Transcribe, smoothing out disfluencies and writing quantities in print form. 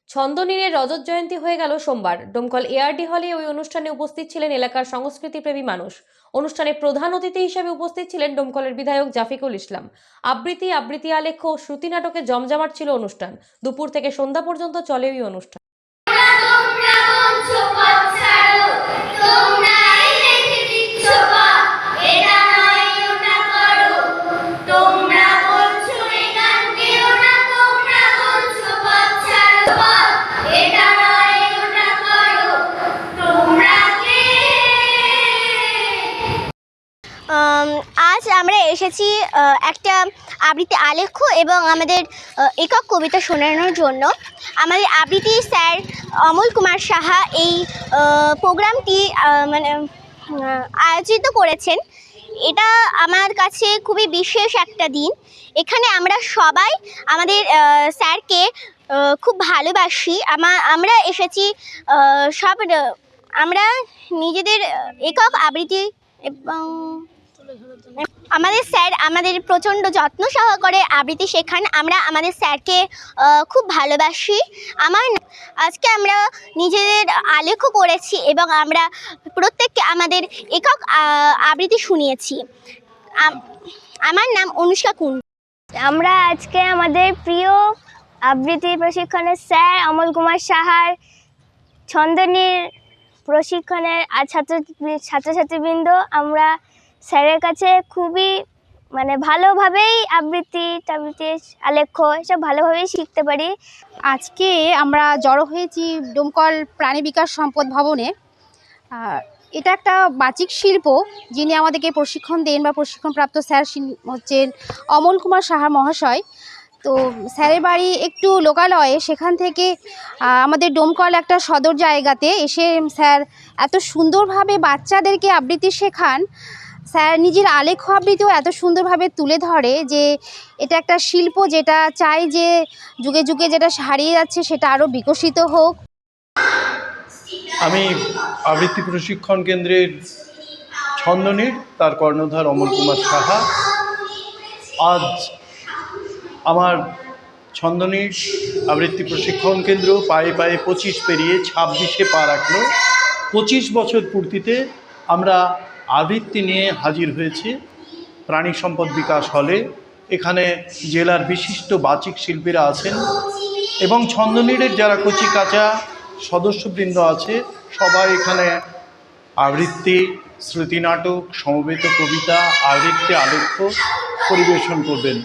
ছন্দনীরের রজত জয়ন্তী হয়ে গেল সোমবার। ডোমকল এআরডি হলে ওই অনুষ্ঠানে উপস্থিত ছিলেন এলাকার সংস্কৃতিপ্রেমী মানুষ। অনুষ্ঠানে প্রধান অতিথি হিসেবে উপস্থিত ছিলেন ডোমকলের বিধায়ক জাফিকুল ইসলাম। আবৃত্তি, আবৃত্তি আলেখ্য ও শ্রুতি নাটকে জমজমাট ছিল অনুষ্ঠান। দুপুর থেকে সন্ধ্যা পর্যন্ত চলে ওই অনুষ্ঠান। আজ আমরা এসেছি একটা আবৃত্তি আলেখ্য এবং আমাদের একক কবিতা শোনানোর জন্য। আমাদের আবৃত্তি স্যার অমল কুমার সাহা এই প্রোগ্রামটি আয়োজিত করেছেন। এটা আমার কাছে খুবই বিশেষ একটা দিন। এখানে আমরা সবাই আমাদের স্যারকে খুব ভালোবাসি। আমরা এসেছি আমরা নিজেদের একক আবৃত্তি এবং আমাদের স্যার আমাদের প্রচণ্ড যত্ন সহকারে আবৃত্তি শেখান। আমরা আমাদের স্যারকে খুব ভালোবাসি। আজকে আমরা নিজেদের আলেখ্য করেছি এবং আমরা প্রত্যেককে আমাদের একক আবৃত্তি শুনিয়েছি। আমার নাম অনুষ্কা কুন। আমরা আজকে আমাদের প্রিয় আবৃত্তি প্রশিক্ষণের স্যার অমল কুমার সাহার ছন্দনীর প্রশিক্ষণের ছাত্রছাত্রীবৃন্দ আমরা স্যারের কাছে খুবই ভালোভাবেই আবৃত্তি আলেখ্য এসব ভালোভাবেই শিখতে পারি। আজকে আমরা জড়ো হয়েছি ডোমকল প্রাণী বিকাশ সম্পদ ভবনে। এটা একটা বাচিক শিল্প, যিনি আমাদেরকে প্রশিক্ষণ দেন বা প্রশিক্ষণপ্রাপ্ত স্যার হচ্ছেন অমল কুমার সাহা মহাশয়। তো স্যারের বাড়ি একটু লোকালয়ে, সেখান থেকে আমাদের ডোমকল একটা সদর জায়গাতে এসে স্যার এত সুন্দরভাবে বাচ্চাদেরকে আবৃত্তি শেখান। স্যার নিজের আলেখ্য আবৃত্তিও এত সুন্দরভাবে তুলে ধরে যে এটা একটা শিল্প, যেটা চাই যে যুগে যুগে যেটা হারিয়ে যাচ্ছে সেটা আরও বিকশিত হোক। আমি আবৃত্তি প্রশিক্ষণ কেন্দ্রের ছন্দনীর তার কর্ণধার অমল কুমার সাহা। আজ আমার ছন্দনীর আবৃত্তি প্রশিক্ষণ কেন্দ্র পায়ে পায়ে 25 পেরিয়ে 26-এ পা রাখলো। 25 বছর পূর্তিতে আমরা আবৃত্তি নিয়ে হাজির হয়েছি প্রাণী সম্পদ বিকাশ হলে। এখানে জেলার বিশিষ্ট বাচিক শিল্পীরা আছেন এবং ছন্দনীরের যারা কচি কাঁচা সদস্যবৃন্দ আছে সবাই এখানে আবৃত্তি, শ্রুতি নাটক, সমবেত কবিতা, আবৃত্তি আলেখ্য পরিবেশন করবেন।